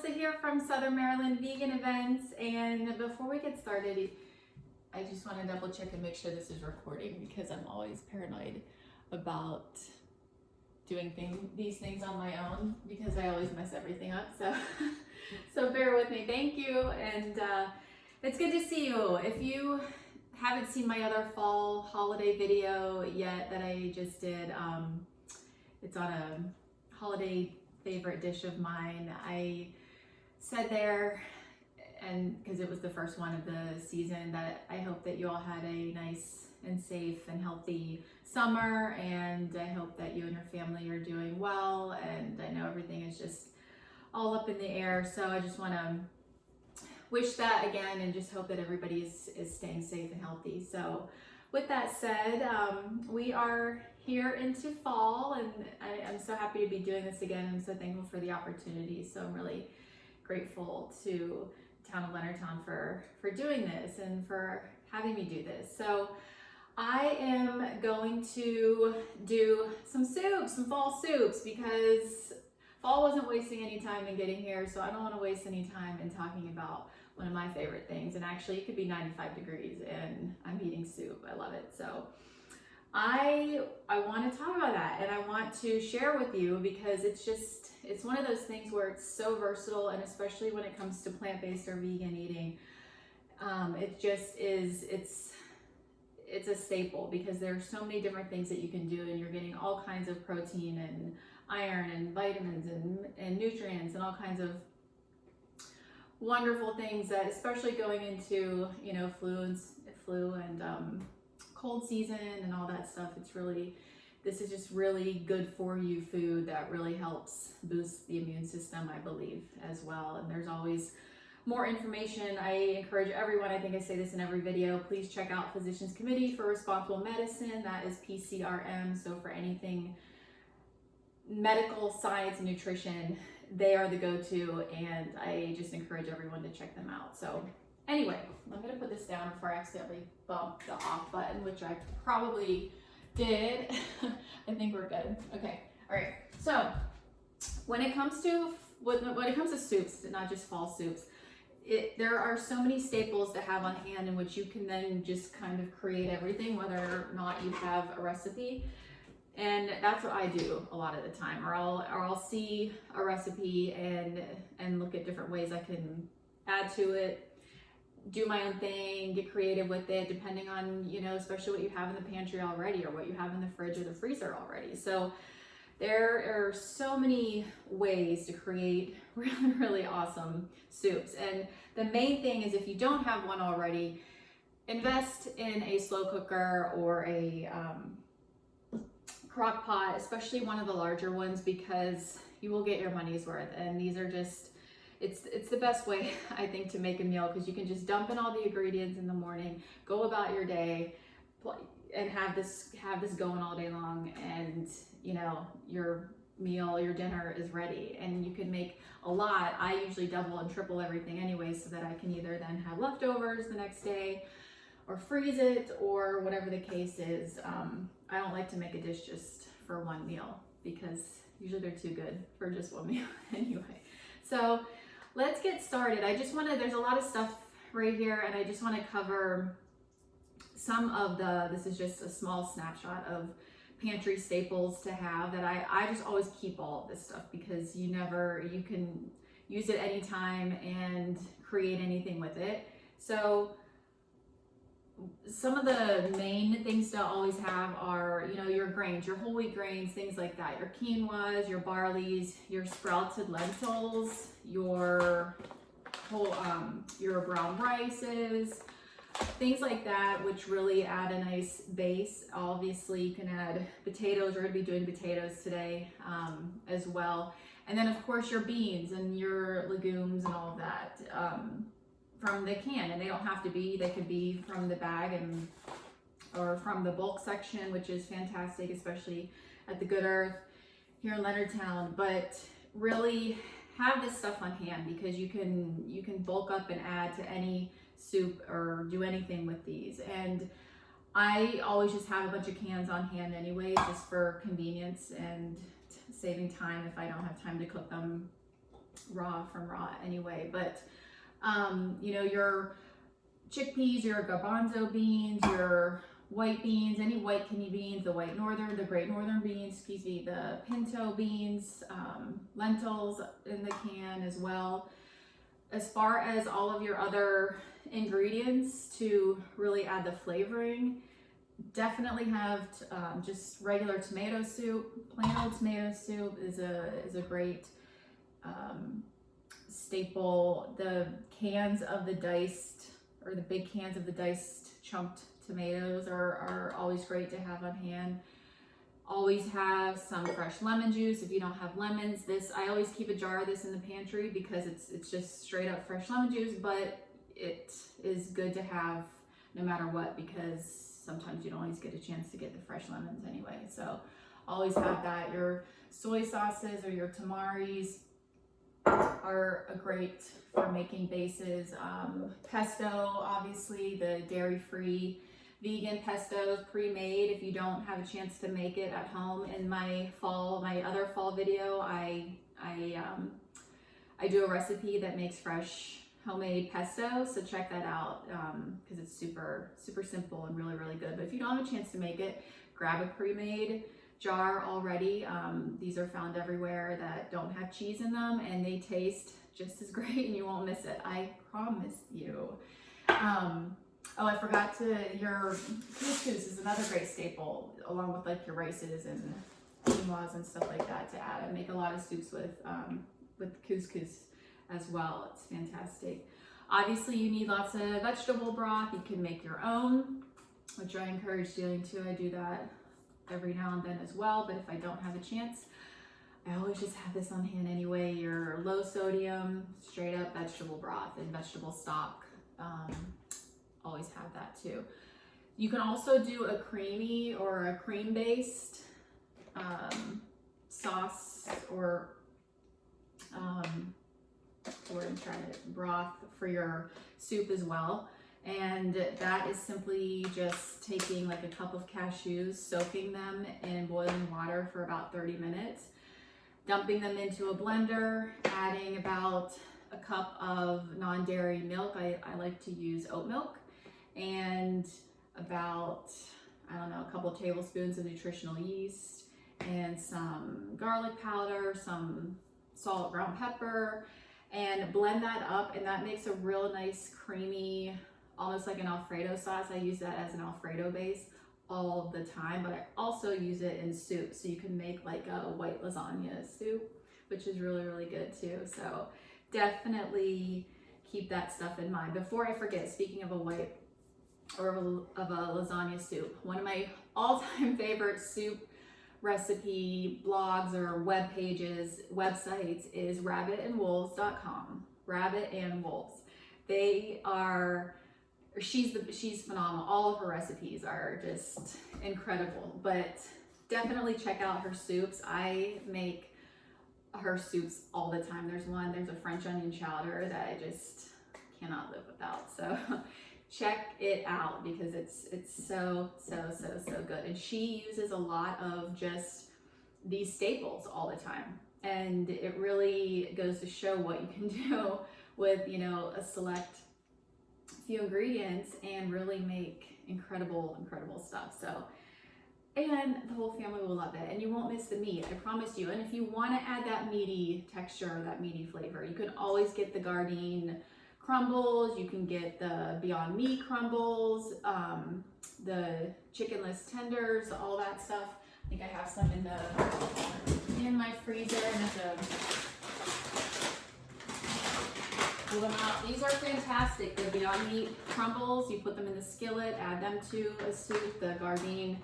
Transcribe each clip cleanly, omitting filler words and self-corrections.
Melissa here from Southern Maryland Vegan Events, and before we get started, I just want to double check and make sure this is recording because I'm always paranoid about doing these things on my own because I always mess everything up. So bear with me. Thank you, and it's good to see you. If you haven't seen my other fall holiday video yet that I just did, it's on a holiday favorite dish of mine. I said there, and because it was the first one of the season, that I hope that you all had a nice and safe and healthy summer, and I hope that you and your family are doing well, and I know everything is just all up in the air, so I just want to wish that again and just hope that everybody is staying safe and healthy. So with that said, we are here into fall, and I'm so happy to be doing this again. I'm so thankful for the opportunity. So I'm really grateful to Town of Leonardtown for doing this and for having me do this. So I am going to do some soups, some fall soups, because fall wasn't wasting any time in getting here, so I don't want to waste any time in talking about one of my favorite things. And actually it could be 95 degrees and I'm eating soup. I love it. So I want to talk about that, and I want to share with you because it's one of those things where it's so versatile, and especially when it comes to plant-based or vegan eating, it just is, it's a staple because there are so many different things that you can do, and you're getting all kinds of protein and iron and vitamins and nutrients and all kinds of wonderful things that, especially going into, you know, flu and cold season and all that stuff, this is just really good for you food that really helps boost the immune system, I believe, as well. And there's always more information. I encourage everyone, I think I say this in every video, please check out Physicians Committee for Responsible Medicine. That is PCRM. So for anything medical, science, and nutrition, they are the go-to, and I just encourage everyone to check them out. So anyway, I'm gonna put this down before I accidentally bump the off button, which I probably did. I think we're good. Okay, all right. So when it comes to soups, not just fall soups, there are so many staples to have on hand in which you can then just kind of create everything, whether or not you have a recipe. And that's what I do a lot of the time, or I'll see a recipe and look at different ways I can add to it, do my own thing, get creative with it, depending on, you know, especially what you have in the pantry already or what you have in the fridge or the freezer already. So there are so many ways to create really, really awesome soups. And the main thing is, if you don't have one already, invest in a slow cooker or a crock pot, especially one of the larger ones, because you will get your money's worth. And these are just, it's the best way, I think, to make a meal, because you can just dump in all the ingredients in the morning, go about your day, and have this going all day long, and you know, your meal, your dinner is ready. And you can make a lot. I usually double and triple everything anyway, so that I can either then have leftovers the next day or freeze it, or whatever the case is. I don't like to make a dish just for one meal because usually they're too good for just one meal anyway. So let's get started. There's a lot of stuff right here, and I just want to cover some of this is just a small snapshot of pantry staples to have that I just always keep all of this stuff, because you can use it anytime and create anything with it. So some of the main things to always have are, you know, your grains, your whole wheat grains, things like that, your quinoas, your barleys, your sprouted lentils, your brown rices, things like that, which really add a nice base. Obviously you can add potatoes. We're going to be doing potatoes today as well. And then of course your beans and your legumes and all of that from the can. And they don't have to be, they could be from the bag or from the bulk section, which is fantastic, especially at the Good Earth here in Leonardtown. But really have this stuff on hand, because you can bulk up and add to any soup or do anything with these. And I always just have a bunch of cans on hand anyway, just for convenience and saving time if I don't have time to cook them raw anyway. But you know, your chickpeas, your garbanzo beans, your white beans, any white kidney beans, the white northern, the great northern beans, excuse me, the pinto beans, lentils in the can as well. As far as all of your other ingredients to really add the flavoring, definitely have just regular tomato soup. Plain old tomato soup is a great staple. The cans of the diced, or the big cans of the diced chunked tomatoes are always great to have on hand. Always have some fresh lemon juice. If you don't have lemons, I always keep a jar of this in the pantry because it's just straight up fresh lemon juice, but it is good to have no matter what, because sometimes you don't always get a chance to get the fresh lemons anyway. So always have that. Your soy sauces or your tamaris are great for making bases. Pesto, obviously, the dairy-free vegan pestos pre-made. If you don't have a chance to make it at home, in my other fall video, I do a recipe that makes fresh homemade pesto, so check that out because it's super simple and really good. But if you don't have a chance to make it, grab a pre-made jar already. These are found everywhere that don't have cheese in them, and they taste just as great and you won't miss it, I promise you. Oh, I forgot your couscous is another great staple, along with like your rices and quinoas and stuff like that to add. I make a lot of soups with couscous as well. It's fantastic. Obviously, you need lots of vegetable broth. You can make your own, which I encourage doing too. I do that every now and then as well, but if I don't have a chance, I always just have this on hand anyway. Your low sodium, straight up vegetable broth and vegetable stock. Always have that too. You can also do a creamy or a cream based sauce or broth for your soup as well. And that is simply just taking like a cup of cashews, soaking them in boiling water for about 30 minutes, dumping them into a blender, adding about a cup of non-dairy milk. I like to use oat milk, and about, I don't know, a couple of tablespoons of nutritional yeast and some garlic powder, some salt, ground pepper, and blend that up, and that makes a real nice creamy, almost like an Alfredo sauce. I use that as an Alfredo base all the time, but I also use it in soup. So you can make like a white lasagna soup, which is really good too. So definitely keep that stuff in mind. Before I forget, speaking of a white or of a lasagna soup, one of my all-time favorite soup recipe blogs or web pages, websites is rabbitandwolves.com. Rabbit and Wolves. They are, she's phenomenal. All of her recipes are just incredible, but definitely check out her soups. I make her soups all the time. There's a French onion chowder that I just cannot live without. So check it out because it's so good. And she uses a lot of just these staples all the time. And it really goes to show what you can do with, you know, a select few ingredients and really make incredible stuff. So, and the whole family will love it, and you won't miss the meat, I promise you. And if you want to add that meaty texture, that meaty flavor, you can always get the Gardein crumbles, you can get the Beyond Meat crumbles, the chickenless tenders, all that stuff. I think I have some in my freezer, and pull them out. These are fantastic. The Beyond Meat crumbles, you put them in the skillet, add them to a soup. The Gardein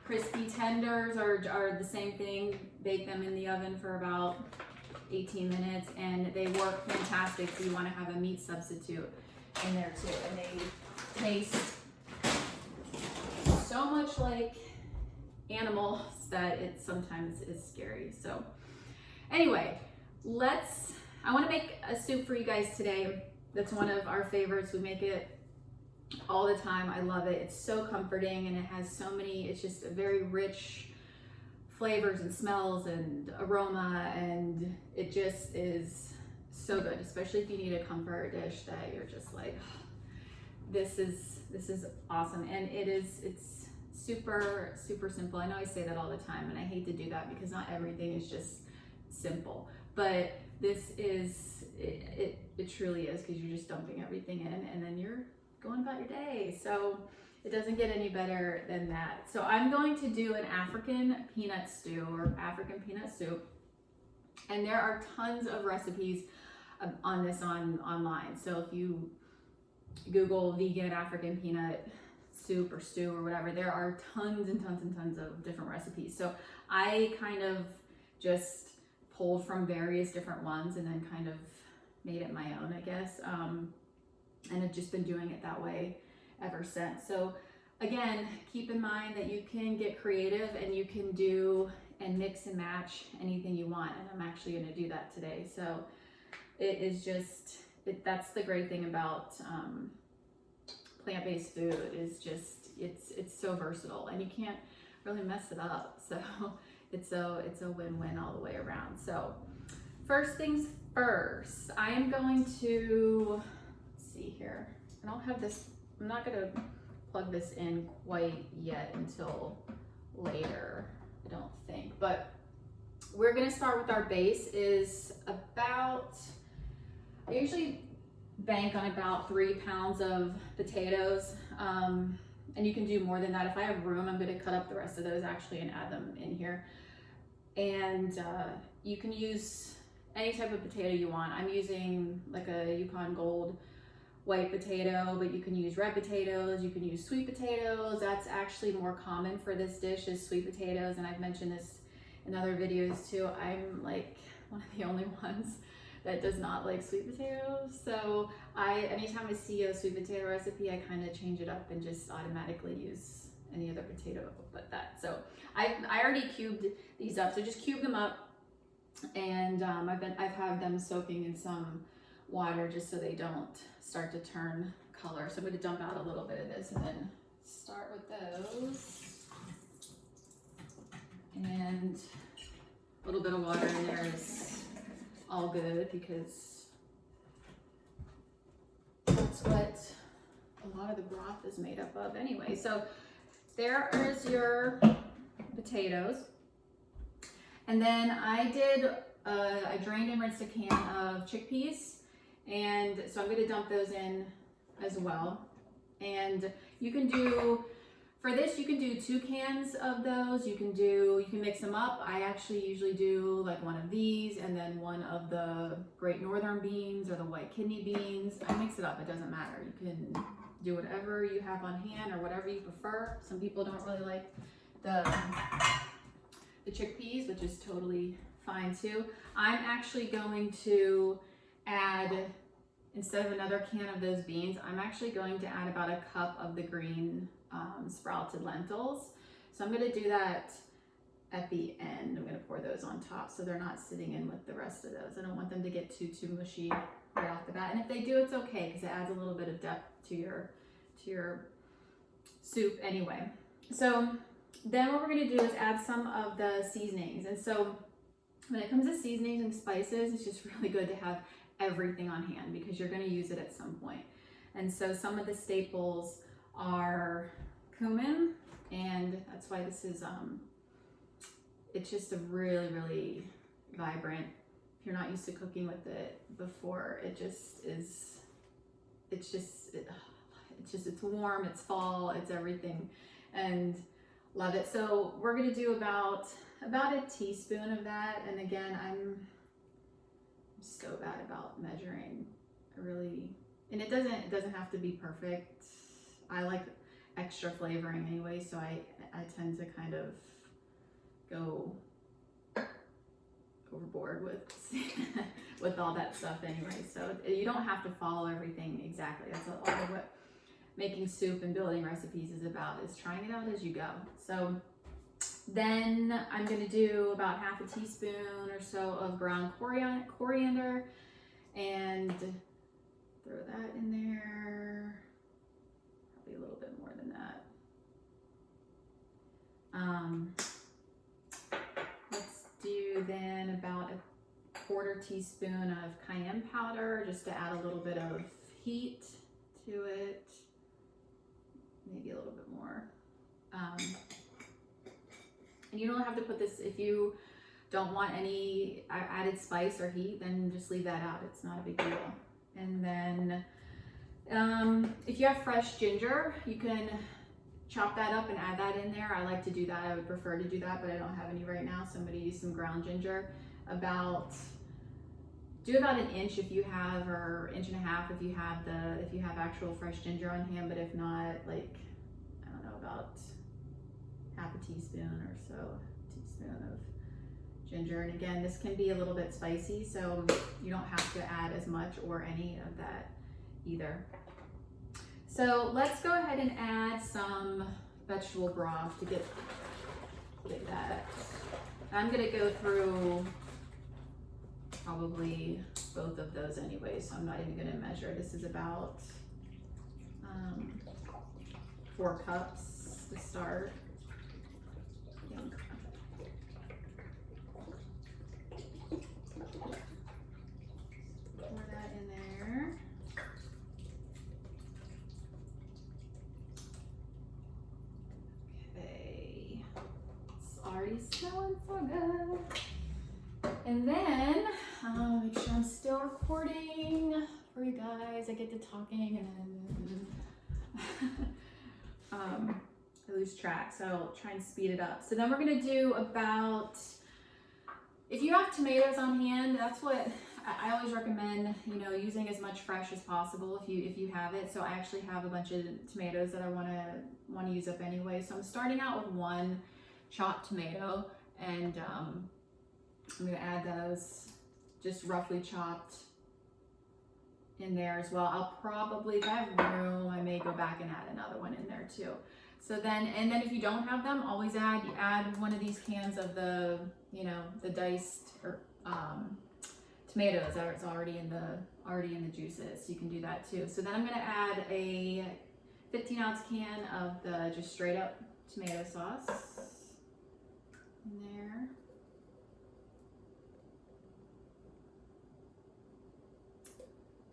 crispy tenders are the same thing. Bake them in the oven for about 18 minutes, and they work fantastic if you want to have a meat substitute in there too. And they taste so much like animals that it sometimes is scary. So anyway, I want to make a soup for you guys today. That's one of our favorites. We make it all the time. I love it. It's so comforting, and it has so many, it's just a very rich flavors and smells and aroma, and it just is So good, especially if you need a comfort dish that you're just like, this is awesome. And it's super simple. I know I say that all the time, and I hate to do that because not everything is just simple, but this is it truly is, because you're just dumping everything in and then you're going about your day. So it doesn't get any better than that. So I'm going to do an African peanut stew, or African peanut soup, and there are tons of recipes on this online. So if you Google vegan African peanut soup or stew or whatever, there are tons and tons of different recipes. So I kind of just pulled from various different ones and then kind of made it my own, I guess. And I've just been doing it that way ever since. So again, keep in mind that you can get creative and you can do and mix and match anything you want. And I'm actually going to do that today. So it is just, that's the great thing about plant-based food, is just, it's so versatile and you can't really mess it up. So it's a win-win all the way around. So first things first, I am going to, let's see here. I don't have this, I'm not going to plug this in quite yet until later, I don't think. But we're going to start with our base is about, I usually bank on about 3 pounds of potatoes. And you can do more than that. If I have room, I'm going to cut up the rest of those actually and add them in here. And you can use any type of potato you want. I'm using like a Yukon Gold white potato, but you can use red potatoes, you can use sweet potatoes. That's actually more common for this dish, is sweet potatoes. And I've mentioned this in other videos too. I'm like one of the only ones that does not like sweet potatoes. So anytime I see a sweet potato recipe, I kind of change it up and just automatically use any other potato but that. So I already cubed these up. So just cube them up, and I've had them soaking in some water just so they don't start to turn color. So I'm going to dump out a little bit of this and then start with those. And a little bit of water in there is all good, because that's what a lot of the broth is made up of anyway. So there is your potatoes. And then I drained and rinsed a can of chickpeas. And so I'm going to dump those in as well. And you can do, for this, you can do 2 cans of those. You can mix them up. I actually usually do like one of these and then one of the Great Northern beans or the white kidney beans. I mix it up, it doesn't matter. You can do whatever you have on hand or whatever you prefer. Some people don't really like the chickpeas, which is totally fine too. I'm actually going to add, instead of another can of those beans, I'm actually going to add about a cup of the green sprouted lentils. So I'm going to do that at the end. I'm going to pour those on top so they're not sitting in with the rest of those. I don't want them to get too mushy right off the bat. And if they do, it's okay, because it adds a little bit of depth to your soup anyway. So then what we're going to do is add some of the seasonings. And so when it comes to seasonings and spices, it's just really good to have everything on hand, because you're going to use it at some point. And so some of the staples are cumin, and that's why this is it's just a really vibrant. If you're not used to cooking with it before, it just is, it's warm, it's fall, it's everything, and love it. So we're going to do about a teaspoon of that. And again, I'm so bad about measuring. And it doesn't have to be perfect. I like extra flavoring anyway, so I tend to kind of go overboard with all that stuff anyway. So you don't have to follow everything exactly. That's a lot of what making soup and building recipes is about, is trying it out as you go. So then I'm going to do about half a teaspoon or so of ground coriander and throw that in there. Probably a little bit more than that. Let's do then about a 1/4 teaspoon of cayenne powder just to add a little bit of heat to it. Maybe a little bit more. And you don't have to put this, if you don't want any added spice or heat, then just leave that out. It's not a big deal. And then if you have fresh ginger, you can chop that up and add that in there. I like to do that. I would prefer to do that, but I don't have any right now, so I'm going to use some ground ginger. Do about 1 inch if you have, or 1.5 inches if you have actual fresh ginger on hand. But if not, like, I don't know, about 1/2 teaspoon or so, teaspoon of ginger. And again, this can be a little bit spicy, so you don't have to add as much or any of that either. So let's go ahead and add some vegetable broth to get that. I'm gonna go through probably both of those anyway, so I'm not even gonna measure. This is about 4 cups to start. Pour that in there. Okay, it's already smelling so good. And then make sure I'm still recording for you guys. I get to talking and then I lose track, so I'll try and speed it up. So then we're gonna do about, if you have tomatoes on hand, that's what I always recommend, you know, using as much fresh as possible if you have it. So I actually have a bunch of tomatoes that I wanna use up anyway. So I'm starting out with 1 chopped tomato, and I'm gonna add those just roughly chopped in there as well. I'll probably, if I have room, I may go back and add another one in there too. So then, and then if you don't have them, always add one of these cans of the, you know, the diced or tomatoes that it's already in the juices. So you can do that too. So then I'm gonna add a 15-ounce can of the just straight up tomato sauce in there.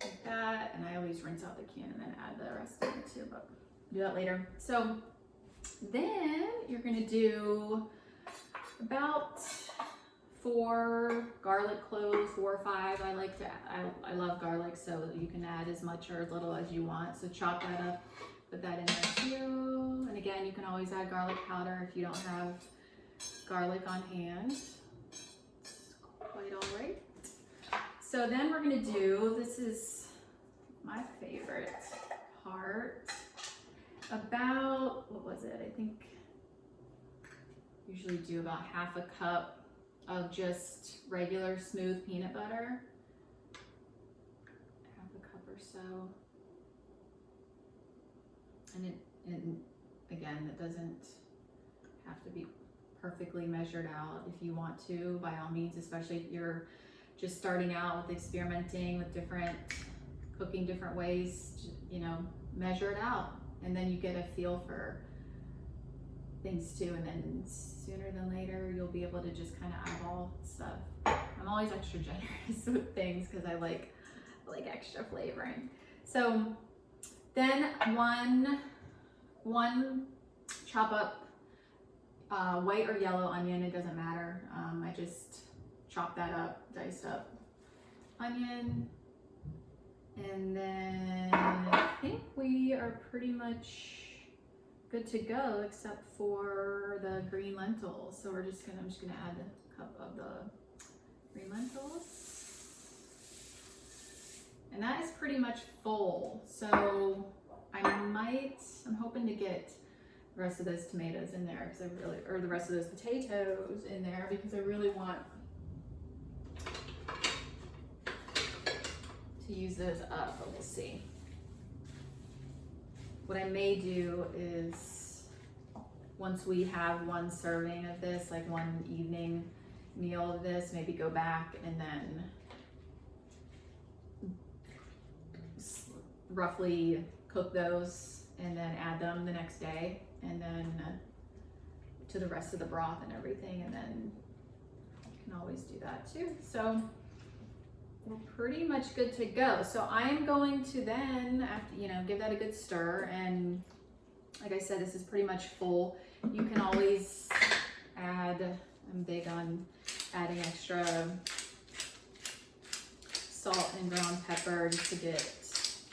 Like that, and I always rinse out the can and then add the rest of it too, but do that later. So then you're gonna do about 4 garlic cloves, 4 or 5. I love garlic, so you can add as much or as little as you want. So chop that up, put that in there too. And again, you can always add garlic powder if you don't have garlic on hand. It's quite all right. So then we're gonna do, this is my favorite part, about, what was it? I think usually do about 1/2 cup of just regular smooth peanut butter. 1/2 cup or so. And again, it doesn't have to be perfectly measured out. If you want to, by all means, especially if you're just starting out with experimenting with cooking different ways, you know, measure it out, and then you get a feel for things too, and then sooner than later you'll be able to just kind of eyeball stuff. I'm always extra generous with things because I like extra flavoring. So then one chop up white or yellow onion, it doesn't matter. I just chop that up, diced up onion, and then I think we are pretty much good to go except for the green lentils. So I'm just gonna add a cup of the green lentils, and that is pretty much full. So I'm hoping to get the rest of those tomatoes in there because or the rest of those potatoes in there because I really want to use those up, but we'll see. What I may do is, once we have 1 serving of this, like 1 evening meal of this, maybe go back and then roughly cook those and then add them the next day, and then to the rest of the broth and everything, and then you can always do that too. So we're pretty much good to go. So I'm going to then, after, you know, give that a good stir. And like I said, this is pretty much full. You can always add, I'm big on adding extra salt and ground pepper just to get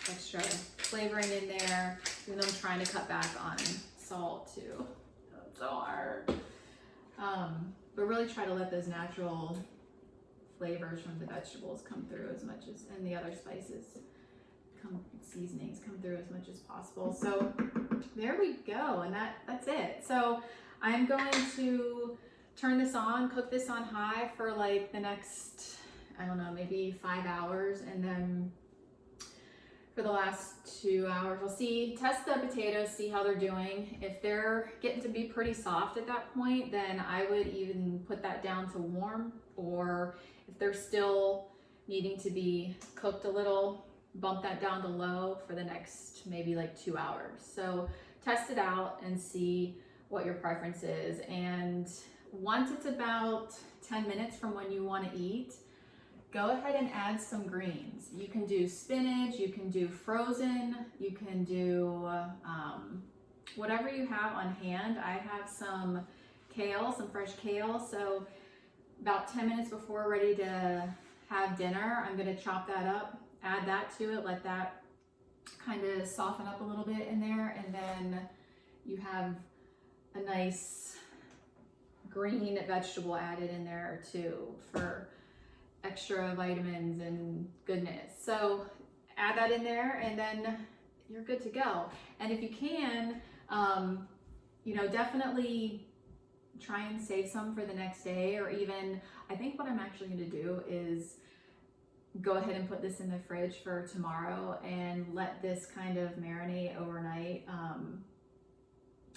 extra flavoring in there. Even though I'm trying to cut back on salt too. It's so hard. But really try to let those natural flavors from the vegetables come through as much as, and the other spices, seasonings come through as much as possible. So there we go, and that's it. So I'm going to turn this on, cook this on high for like the next, I don't know, maybe 5 hours, and then for the last 2 hours, we'll test the potatoes, see how they're doing. If they're getting to be pretty soft at that point, then I would even put that down to warm, or if they're still needing to be cooked a little, bump that down to low for the next maybe like 2 hours. So test it out and see what your preference is. And once it's about 10 minutes from when you want to eat, go ahead and add some greens. You can do spinach, you can do frozen, you can do whatever you have on hand. I have some kale, some fresh kale. So about 10 minutes before we're ready to have dinner, I'm gonna chop that up, add that to it, let that kind of soften up a little bit in there. And then you have a nice green vegetable added in there too for extra vitamins and goodness. So add that in there and then you're good to go. And if you can, you know, definitely try and save some for the next day, or even, I think what I'm actually going to do is go ahead and put this in the fridge for tomorrow and let this kind of marinate overnight,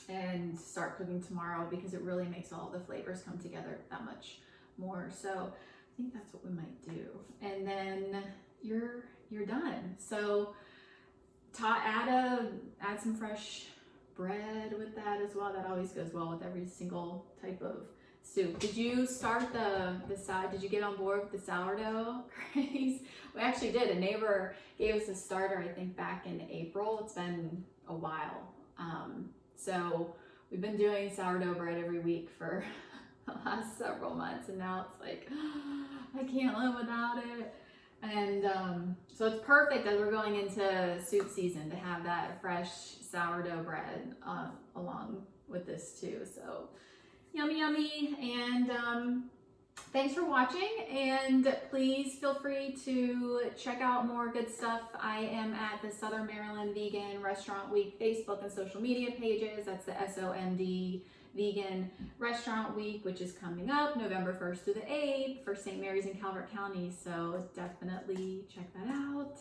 and start cooking tomorrow, because it really makes all the flavors come together that much more. So I think that's what we might do. And then you're done. So add some fresh bread with that as well. That always goes well with every single type of soup. Did you start did you get on board with the sourdough craze? We actually did. A neighbor gave us a starter, I think back in April. It's been a while. So we've been doing sourdough bread every week for the last several months, and now it's like, I can't live without it. And so it's perfect as we're going into soup season to have that fresh sourdough bread along with this too. So yummy, yummy. And thanks for watching, and please feel free to check out more good stuff. I am at the Southern Maryland Vegan Restaurant Week Facebook and social media pages. That's the SOMD Vegan Restaurant Week, which is coming up November 1st through the 8th for St. Mary's in Calvert County. So definitely check that out.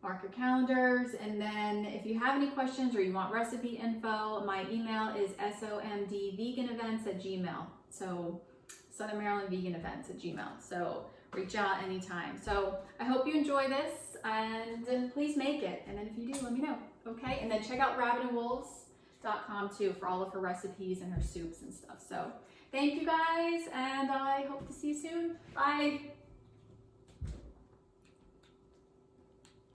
Mark your calendars. And then if you have any questions or you want recipe info, my email is somdveganevents@gmail.com. So Southern Maryland Vegan Events at Gmail. So reach out anytime. So I hope you enjoy this, and please make it. And then if you do, let me know. Okay. And then check out rabbitandwolves.com too for all of her recipes and her soups and stuff. So thank you guys, and I hope to see you soon. Bye.